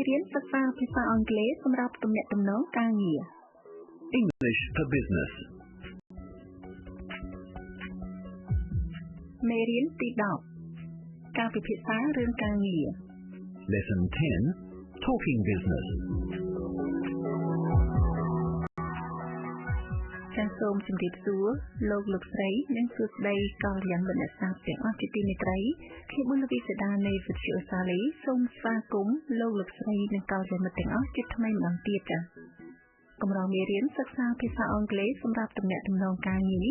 រៀនសិក្សាភាសាអង់គ្លេសសម្រាប់ទំនាក់ទំនងការងារ English for Business មេរៀនទី10ការពិភាក្សារឿងការងារ Lesson 10 Talking Business ចាសសូមជម្រាបសួរលោកស្រីនិងសួស្តីកល្យាណមិត្តអ្នកស្ដាប់ទាំងអស់ជាទីមេត្រីខ្ញុំបុលវិសេដានៃវិទ្យុអសាលីសូមស្វាគមន៍លោកស្រីនិងកល្យាណមិត្តទាំងអស់ជាថ្មីម្ដងទៀតចា៎កម្រងមេរៀនសិក្សាភាសាអង់គ្លេសសម្រាប់ទំនាក់ទំនងការងារ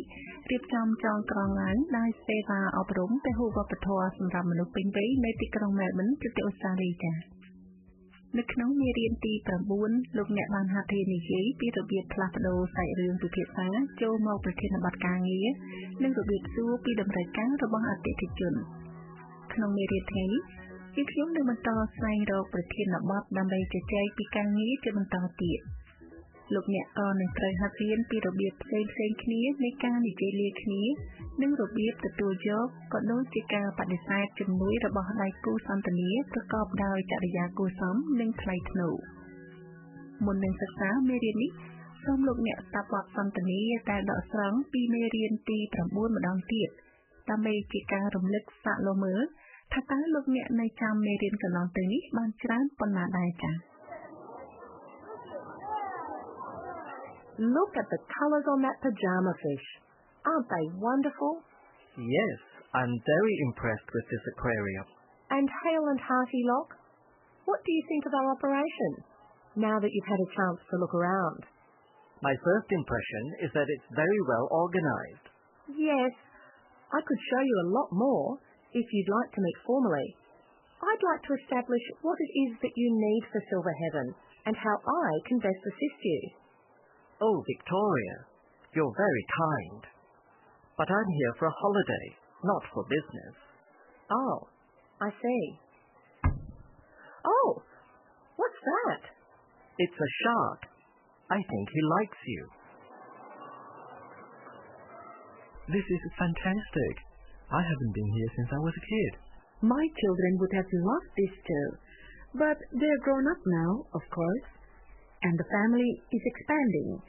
រៀបចំចងក្រងឡើងដោយសេវាអប់រំពហុវប្បធម៌សម្រាប់មនុស្សពេញវ័យនៅទីក្រុងមែលប៊នប្រទេសអូស្ត្រាលីចា៎នៅក្នុងមេរៀនទី9លោកអ្នកបានហាត់រៀននិយាយពីរបៀបផ្លាស់ប្ដូរសាច់រឿងពិភាក្សាចូលមកប្រធានបទការងារនិងរបៀបសួរពីតម្រូវការរបស់អតិថិជនក្នុងមេរៀនថ្ងៃនេះខ្ញុំនឹងបន្តស្វែងរកប្រធានបទដើម្បីជជែកពីការងារជាបន្តទៀតលោកអ្នកក៏នឹងត្រូវហាត់រៀនពីរបៀបផ្សេងៗគ្នានៃការនិយាយលាគ្នានិងរបៀបទទួលយកក៏ដូចជាការបដិសេធជំនួយរបស់ដៃគូសន្ទនាប្រកបដោយចរិយាគួរសមនិងថ្លៃថ្នូរមុននឹងសិក្សាមេរៀននេះសូមលោកអ្នកស្ដាប់បទសន្ទនាដែលដកស្រង់ពីមេរៀនទី9ម្ដងទៀតដើម្បីជាការរំលឹកសាកល្មើថាតើលោកអ្នកនៅចាំមេរៀនកន្លងទៅនេះបានច្រើនប៉ុណ្ណាដែរចា៎Look at the colors on that pajama fish. Aren't they wonderful? Yes, I'm very impressed with this aquarium. And Hale and Hearty Lock, what do you think of our operation, now that you've had a chance to look around? My first impression is that it's very well organized. Yes, I could show you a lot more if you'd like to meet formally. I'd like to establish what it is that you need for Silver Heaven and how I can best assist you. Oh, Victoria, you're very kind. But I'm here for a holiday, not for business. Oh, I see. Oh, what's that? It's a shark. I think he likes you. This is fantastic. I haven't been here since I was a kid. My children would have loved this too, but they're grown up now, of course. And the family is expanding.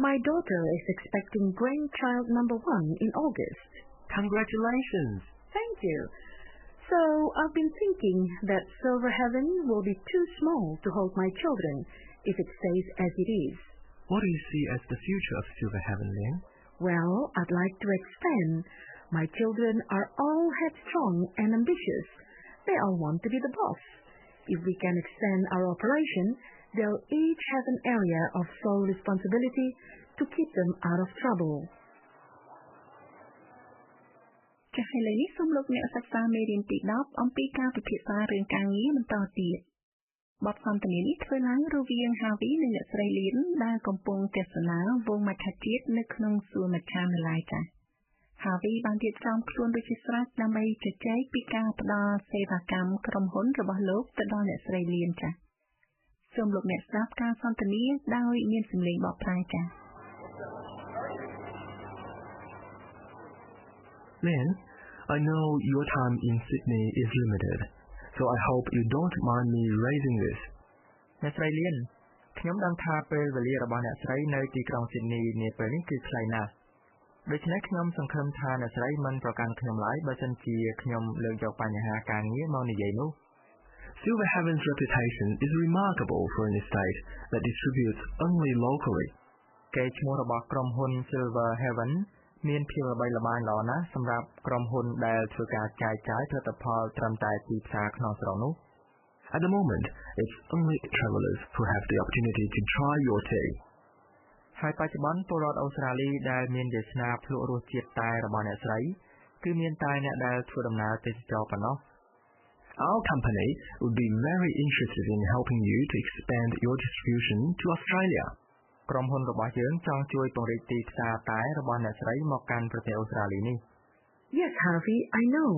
My daughter is expecting grandchild number 1 in August. Congratulations! Thank you. So I've been thinking that Silver Heaven will be too small to hold my children if it stays as it is. What do you see as the future of Silver Heaven, Lynn? Well, I'd like to expand. My children are all headstrong and ambitious. They all want to be the boss. If we can extend our operation, they'll each have an area of sole responsibility to keep them out of trouble. ចា៎ឥឡូវនេះសូមលោកអ្នកសិក្សាមេរៀនទី10អំពីការពិភាក្សារឿងការងារបន្តទៀតបទសន្ទនានេះធ្វើឡើងរវាង Harvey និងអ្នកស្រី Lynn ដែលកំពុងទស្សនាវងមច្ឆជាតិនៅក្នុងសួនមច្ឆាណាល័យចា៎ Harvey បានរៀបចំខ្លួនដូចជាស្រេចដើម្បីជជែកពីការផ្ដល់សេវាកម្មក្រុមហ៊ុនរបស់លោកទៅដល់អ្នកស្រី Lynn ចា៎សូមលោកអ្នកស្ដាប់ការសន្ទនាដោយមានសំឡេងបកប្រែចា៎ Lynn, I know your time in Sydney is limited, so I hope you don't mind me raising this. អ្នកស្រី Lynn ខ្ញុំដឹងថាពេលវេលារបស់អ្នកស្រីនៅទីក្រុង Sydney នាពេលនេះគឺខ្លីណាស់ដូច្នេះខ្ញុំសង្ឃឹមថាអ្នកស្រីមិនប្រកាន់ខ្ញុំឡើយបើសិនជាខ្ញុំលើកយកបញ្ហាការងារមកនិយាយនោះ Silver Heaven's reputation is remarkable for an estate that distributes only locally. កេរ្តិ៍ឈ្មោះរបស់ក្រុមហ៊ុន Silver Heaven មានភាពល្បីល្បាញល្អណាស់សម្រាប់ក្រុមហ៊ុនដែលធ្វើការចែកចាយផលិតផលត្រឹមតែទីផ្សារក្នុងស្រុកនោះ At the moment, it's only travelers who have the opportunity to try your tea. ហើយបច្ចុប្បន្នពលរដ្ឋអូស្ត្រាលីដែលមានវាសនាភ្លក្សរសជាតិតែរបស់អ្នកស្រីគឺមានតែអ្នកដែលធ្វើដំណើរទេសចរប៉ុណ្ណោះ Our company would be very interested in helping you to expand your distribution to Australia. ក្រុមហ៊ុនរបស់យើងចង់ជួយពង្រីកទីផ្សារតែរបស់អ្នកស្រីមកកាន់ប្រទេសអូស្ត្រាលីនេះ Yes, Harvey, I know.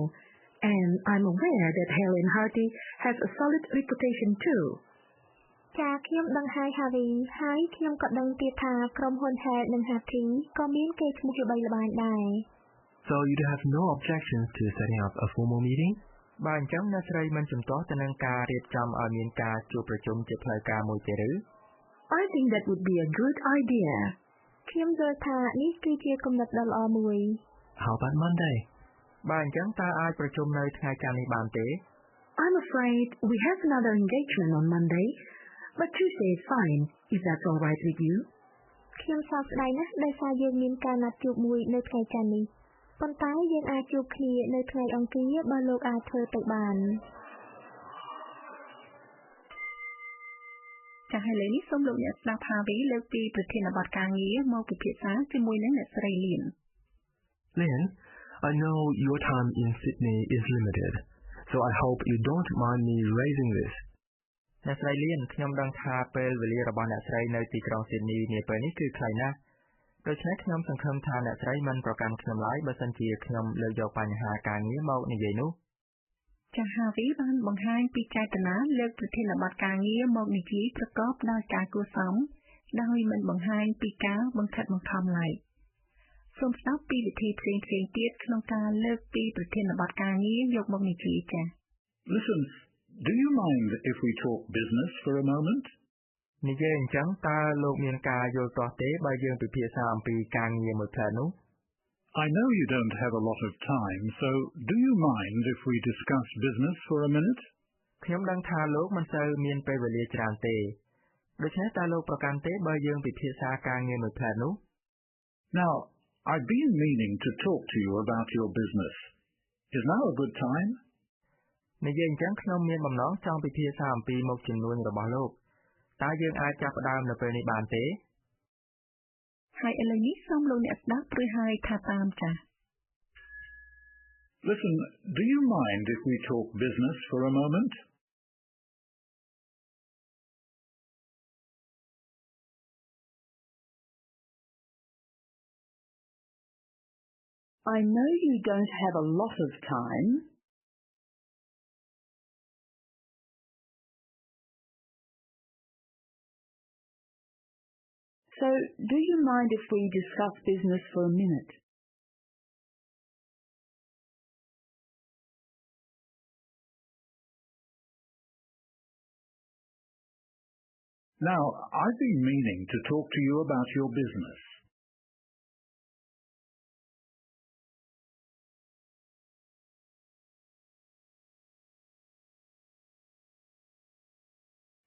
And I'm aware that Hale and Hearty has a solid reputation too. ចាខ្ញុំដឹងហើយ Harvey ហើយខ្ញុំក៏ដឹងទៀតថាក្រុមហ៊ុន Hale និង Hearty ក៏មានកេរ្តិ៍ឈ្មោះល្បីល្បាញដែរ So you have no objections to setting up a formal meeting? បើអញ្ចឹងអ្នកស្រីមិនជំទាស់ទៅនឹងការរៀបចំឲ្យមានការជួបប្រជុំជាផ្លូវការមួយទេឬ I think that would be a good idea. ខ្ញុំយល់ថានេះគឺជាគំនិតដ៏ល្អមួយ How about Monday? បើអញ្ចឹងតើអាចប្រជុំនៅថ្ងៃច័ន្ទនេះបានទេ I'm afraid we have another engagement on Monday, but Tuesday is fine, if that's all right with you. ខ្ញុំសោកស្ដាយណាស់ដោយសារយើងមានការណាត់ជួបមួយនៅថ្ងៃច័ន្ទនេះប៉ុន្តែយើងអាចជួបគ្នានៅថ្ងៃអង្គារបើលោកអាចធ្វើទៅបាន ចាស់ឥឡូវនេះសូមលោកអ្នកស្ដាប់ហាវីលើកពីប្រធានបទការងារមកពិភាក្សាជាមួយនឹងអ្នកស្រីលៀន Lynn, I know your time in Sydney is limited, so I hope you don't mind me raising this. អ្នកស្រីលៀនខ្ញុំដឹងថាពេលវេលារបស់អ្នកស្រីនៅទីក្រុងស៊ីដនីនាពេលនេះគឺខ្លីណាស់ដូច្នេះខ្ញុំសង្ឃឹមថាអ្នកស្រីមិនប្រកាន់ខ្ញុំឡើយបើសិនជាខ្ញុំលើកយកបញ្ហាការងារមកនិយាយនោះ ចាស់ហាវីបានបង្ហាញពីចេតនាលើកប្រធានបទការងារមកនិយាយប្រកបដោយការគួរសមដោយមិនបង្ហាញពីការបង្ខិតបង្ខំឡើយសូមស្ដាប់ពីវិធីផ្សេងៗទៀតក្នុងការលើកពីប្រធានបទការងារយកមកនិយាយចាស់ Listen, do you mind if we talk business for a moment? និយាយអញ្ចឹងតើលោកមានការយល់ទាស់ទេបើយើងពិភាក្សាអំពីការងារមួយផ្លែនោះ I know you don't have a lot of time, so do you mind if we discuss business for a minute? ខ្ញុំដឹងថាលោកមិនសូវមានពេលវេលាច្រើនទេដូច្នេះតើលោកប្រកាន់ទេបើយើងពិភាក្សាការងារមួយផ្លែនោះ Now, I've been meaning to talk to you about your business. Is now a good time? និយាយអញ្ចឹងខ្ញុំមានបំណងចង់ពិភាក្សាអំពីមុខជំនួញរបស់លោកតើយើងអាចចាប់ផ្ដើមនៅពេលនេះបានទេ ហើយឥឡូវនេះសូមលោកអ្នកស្ដាប់ព្រោះហើយថាតាមចាស់ Listen, do you mind if we talk business for a moment? I know you don't have a lot of time. So, do you mind if we discuss business for a minute? Now, I've been meaning to talk to you about your business.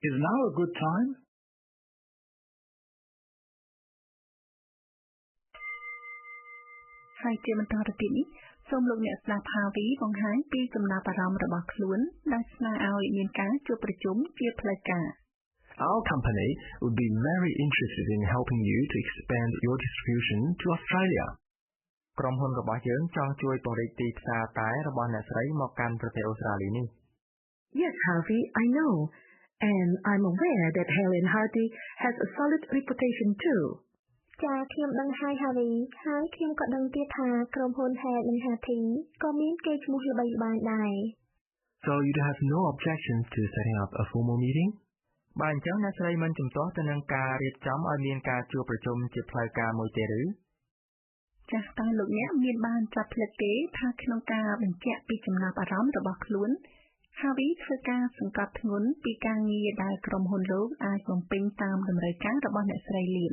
Is now a good time? ហើយជាបន្តទៅទៀតនេះសូមលោកអ្នកស្ដាប់ហាវីបង្ហាញពីចំណាប់អារម្មណ៍របស់ខ្លួនដែលស្នើឲ្យមានការជួបប្រជុំជាផ្លូវការ Our company would be very interested in helping you to expand your distribution to Australia. ក្រុមហ៊ុនរបស់យើងចង់ជួយពង្រីកទីផ្សារតែរបស់អ្នកស្រីមកកាន់ប្រទេសអូស្ត្រាលីនេះ Yes, Harvey, I know. And I'm aware that Helen Hardy has a solid reputation too. ចាខ្ញុំដឹងហើយហាវីហើយខ្ញុំក៏ដឹងទៀតថាក្រុមហ៊ុន Helen និង Hardy ក៏មានកេរ្តិ៍ឈ្មោះល្បីល្បាញដែរ So you'd have no objections to setting up a formal meeting? បើអញ្ចឹងអ្នកស្រីមិនជំទាស់ទៅនឹងការរៀបចំឲ្យមានការជួបប្រជុំជាផ្លូវការមួយទេឬ ចាស់តើលោកអ្នកមានបានចាប់ផ្លិតទេថាក្នុងការបញ្ជាក់ពីចំណាប់អារម្មណ៍របស់ខ្លួនហាវីធ្វើការសង្កត់ធ្ងន់ពីការងារដែលក្រុមហ៊ុនលោកអាចបំពេញតាមតម្រូវការរបស់អ្នកស្រីលៀន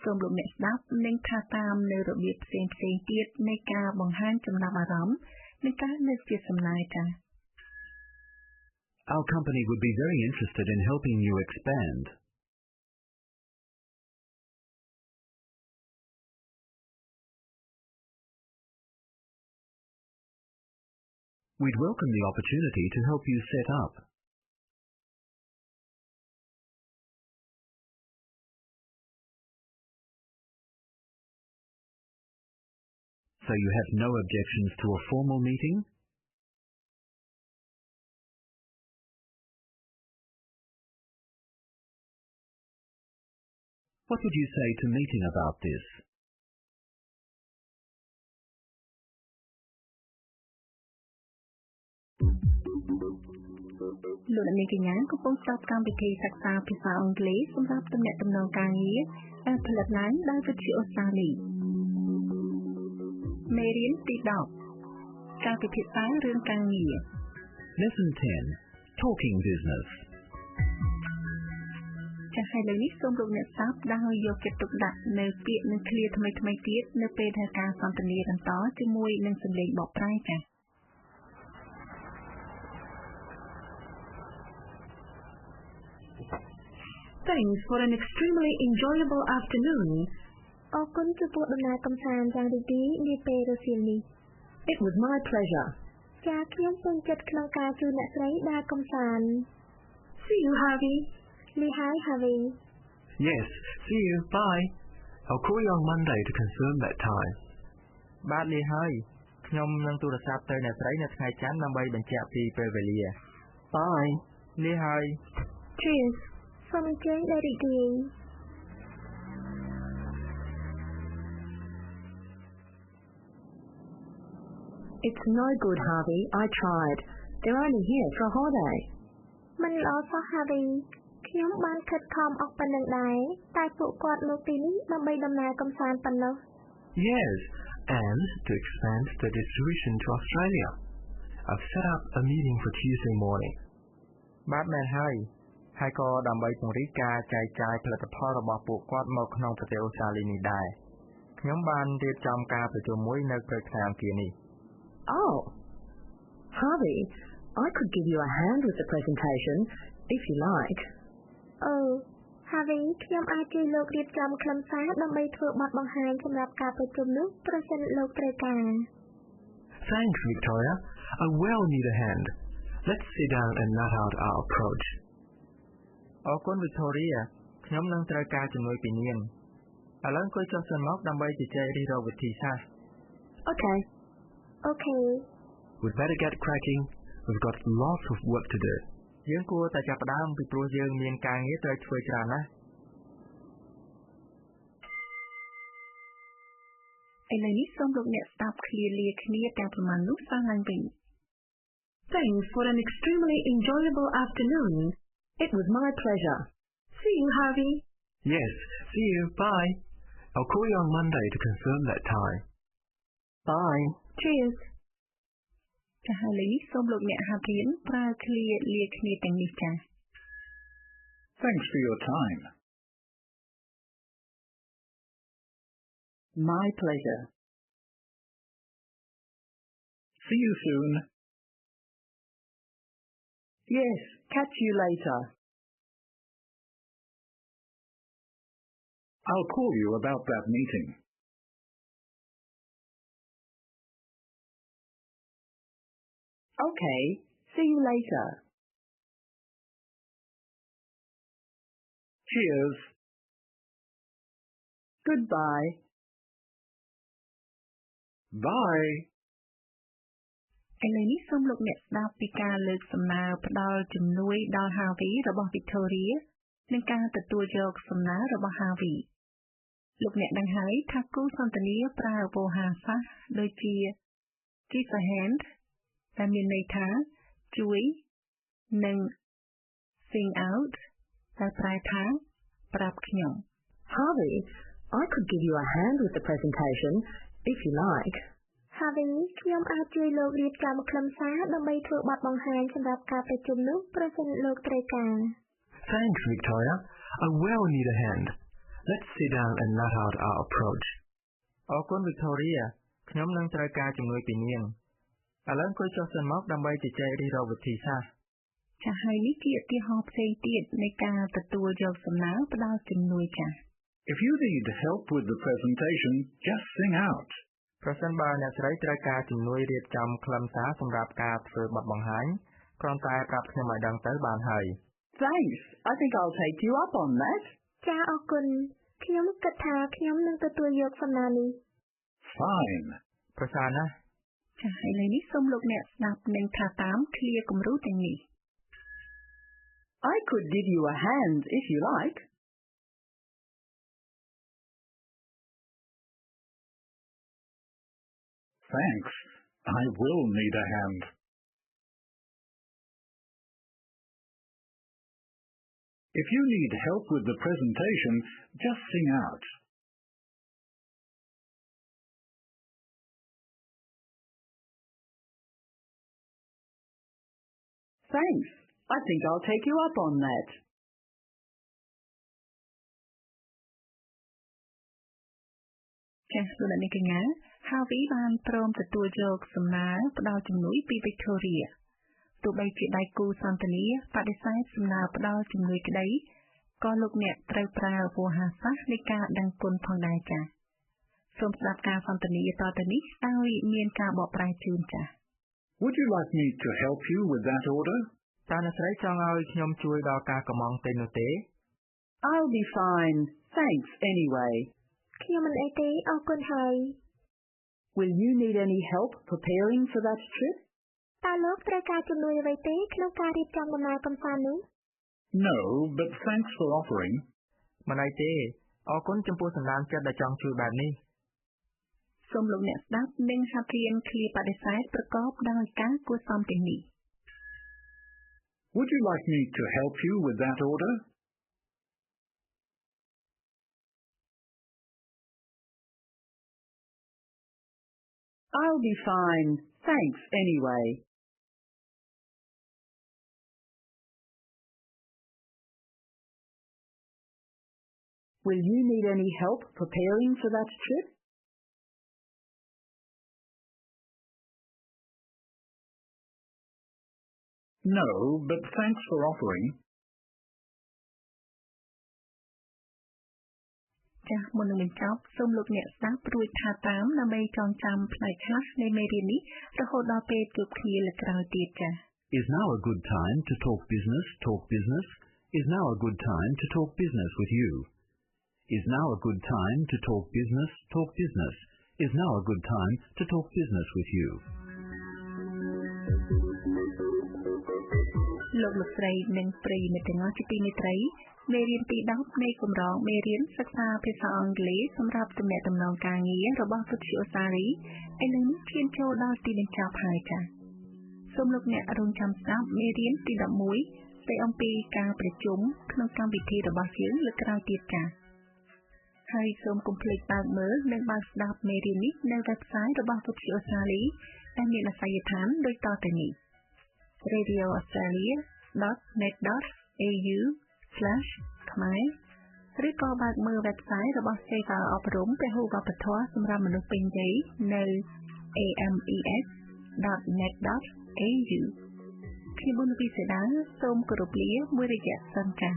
សូមលោកអ្នកស្ដាប់និងថាតាមនៅរបៀបផ្សេងៗទៀតនៃការបង្ហាញចំណាប់អារម្មណ៍និងការលើកជាសំណើចាស់ Our company would be very interested in helping you expand. We'd welcome the opportunity to help you set up. So you have no objections to a formal meeting? What would you say to meeting about this?លោកអ្នកនាងកញ្ញាកំពុងស្ដាប់កម្មវិធីសិក្សាភាសាអង់គ្លេសសម្រាប់ទំនាក់ទំនងការងារដែលផលិតឡើងដោយវិទ្យុអូស្ត្រាលីមេរៀនទី10 ការពិភាក្សារឿងការងារ Lesson 10. Talking Business. ចា៎ហើយឥឡូវនេះសូមលោកអ្នកស្ដាប់ដោយយកចិត្តទុកដាក់នៅពាក្យនិងឃ្លាថ្មីៗទៀតនៅពេលដែលការសន្ទនាបន្តជាមួយនឹងសំឡេងបកប្រែចា៎ Thanks for an extremely enjoyable afternoon. អរគុណចំពោះដំណើរកម្សាន្តយ៉ាងរីករាយនាពេលរសៀលនេះ It was my pleasure. ចា៎ខ្ញុំពេញចិត្តក្នុងការជួយអ្នកស្រីដើរកម្សាន្ត See you, Harvey. លីហើយ Harvey Yes, see you, bye. I'll call you on Monday to confirm that time. បាទលាហើយខ្ញុំនឹងទូរស័ព្ទទៅអ្នកស្រីនៅថ្ងៃច័ន្ទដើម្បីបញ្ជាក់ពីពេលវេលា Bye. លាហើយ Cheers សូមអញ្ជើញដោយរីករាយ It's no good, Harvey. I tried. They're only here for a holiday. មិនល្អសោះ Harvey ខ្ញុំបានខិតខំអស់ប៉ុណ្ណឹងដែរតែពួកគាត់មកទីនេះដើម្បីដំណើរកម្សាន្តប៉ុណ្ណោះ Yes, and to expand the distribution to Australia. I've set up a meeting for Tuesday morning. បាទមែនហើយហើយក៏ដើម្បីពង្រីកការចែកចាយផលិតផលរបស់ពួកគាត់មកក្នុងប្រទេសអូស្ត្រាលីនេះដែរខ្ញុំបានរៀបចំការប្រជុំមួយនៅព្រឹកថ្ងៃអង្គារនេះ Oh, Harvey, I could give you a hand with the presentation, if you like. អូ Harvey ខ្ញុំអាចជួយលោករៀបចំខ្លឹមសារដើម្បីធ្វើបទបង្ហាញសម្រាប់ការប្រជុំនោះប្រសិនលោកត្រូវការ Thanks, Victoria. I will need a hand. Let's sit down and map out our approach. អរគុណ Victoria ខ្ញុំនឹងត្រូវការជំនួយពីនាងឥឡូវអង្គុយចុះសិនមកដើម្បីជជែករិះរកវិធីសាស្ត្រ Okay. Okay We'd better get cracking. We've got lots of work to do. យើងគួរតែចាប់ផ្ដើមពីព្រោះយើងមានការងារត្រូវធ្វើច្រើនណាស់ ឥឡូវនេះសូមលោកអ្នកស្ដាប់ឃ្លាលាគ្នាទាំងប្រមាណនោះសាឡើងវិញ Thanks for an extremely enjoyable afternoon. It was my pleasure. See you, Harvey. Yes, see you, bye. I'll call you on Monday to confirm that time. Bye. Cheers. ចា៎ហើយឥឡូវនេះសូមលោកអ្នកហាត់រៀនប្រើឃ្លាលាគ្នាទាំងនេះចា៎ Thanks for your time. My pleasure. See you soon. Yes, catch you later. I'll call you about that meeting. Okay, see you later. Cheers. Goodbye. Bye. ឥឡូវនេះសូមលោកអ្នកស្ដាប់ពីការលើកសំណើផ្ដល់ជំនួយដល់ Harvey របស់ Victoria និងការទទួលយកសំណើរបស់ Harvey លោកអ្នកដឹងហើយថាគូសន្ទនាប្រើវោហារសាស្ត្រដូចជា give a hand ដែលមានន័យថាជួយនិង sing out ដែលប្រែថាប្រាប់ខ្ញុំ Harvey, I could give you a hand with the presentation, if you like. Harvey ខ្ញុំអាចជួយលោករៀបចំខ្លឹមសារដើម្បីធ្វើបទបង្ហាញសម្រាប់ការប្រជុំនោះប្រសិនលោកត្រូវការ Thanks, Victoria. I will need a hand. Let's sit down and map out our approach. អរគុណ Victoria ខ្ញុំនឹងត្រូវការជំនួយពីនាងឥឡូវអង្គុយចុះសិនមកដើម្បីជជែករិះរកវិធីសាស្ត្រ ចា៎ហើយនេះជាឧទាហរណ៍ផ្សេងទៀតនៃការទទួលយកសំណើផ្ដល់ជំនួយចា៎ If you need help with the presentation, just sing out. ប្រសិនបើអ្នកស្រីត្រូវការជំនួយរៀបចំខ្លឹមសារសម្រាប់ការធ្វើបទបង្ហាញគ្រាន់តែប្រាប់ខ្ញុំឲ្យដឹងទៅបានហើយ Thanks. I think I'll take you up on that. ចាអរគុណខ្ញុំគិតថាខ្ញុំនឹងទទួលយកសំណើនេះ Fine. ប្រសើរណាស់ ចា៎ឥឡូវនេះសូមលោកអ្នកស្ដាប់និងថាតាមឃ្លាគំរូទាំងនេះ I could give you a hand, if you like. Thanks. I will need a hand. If you need help with the presentation, just sing out. Thanks. I think I'll take you up on that. ចាសលោកអ្នកនាងកញ្ញា Harvey បានព្រមទទួលយកសំណើផ្ដល់ជំនួយពី Victoria ទោះបីជាដៃគូសន្ទនាបដិសេធសំណើផ្ដល់ជំនួយក្តីក៏លោកអ្នកត្រូវប្រើវោហារសាស្ត្រនៃការដឹងគុណផងដែរចា៎សូមស្ដាប់ការសន្ទនាតទៅនេះដោយមានការបកប្រែជូនចា៎ Would you like me to help you with that order? តើអ្នកស្រីចង់ឲ្យខ្ញុំជួយដល់ការកម្មង់ទេនោះទេ I'll be fine. Thanks anyway. ខ្ញុំមិនអីទេអរគុណហើយ Will you need any help preparing for that trip? តើលោកត្រូវការជំនួយអ្វីទេក្នុងការរៀបចំដំណើរកម្សាន្តនេះ No, but thanks for offering. មិនអីទេអរគុណចំពោះសន្តានចិត្តដែលចង់ជួយបែបនេះ សូមលោកអ្នកស្ដាប់និងហាត់រៀនឃ្លាបដិសេធប្រកបដោយការគួរសមទាំងនេះ Would you like me to help you with that order? I'll be fine. Thanks anyway. Will you need any help preparing for that trip? No, but thanks for offering. ចាសមុននឹងបញ្ចប់សូមលោកអ្នកស្ដាប់រួចថាតាមដើម្បីចងចាំផ្នែកខ្លះនៃមេរៀននេះរហូតដល់ពេលជួបគ្នាលើកក្រោយទៀតចាស Is now a good time to talk business, talk business? Is now a good time to talk business with you? Is now a good time to talk business, talk business? Is now a good time to talk business with you? លោកលោកស្រីនិងប្រិយមិត្តទាំងអស់ជាទីមេត្រីមេរៀនទី10នៃគម្រោងមេរៀនសិក្សាភាសាអង់គ្លេសសម្រាប់ទំនាក់ទំនងការងាររបស់វិទ្យុសារីឥឡូវនេះឈានចូលដល់ទីបញ្ចប់ហើយចា៎សូមលោកអ្នករងចាំស្ដាប់មេរៀនទី11ស្ដីអំពីការប្រជុំក្នុងកម្មវិធីរបស់យើងលើកក្រោយទៀតចា៎ហើយសូមកុំភ្លេចបើកមើលនិងបើកស្ដាប់មេរៀននេះនៅ website របស់វិទ្យុសារីដែលមានអាសយដ្ឋានដូចតទៅនេះ radioaustralia.net.au/khmer ឬក៏បើកមើល website របស់សេវាអប់រំពហុវប្បធម៌សម្រាប់មនុស្សពេញវ័យនៅ ames.net.au ខ្ញុំបុនវិសេដាសូមគោរពលាមួយរយៈសិនចា៎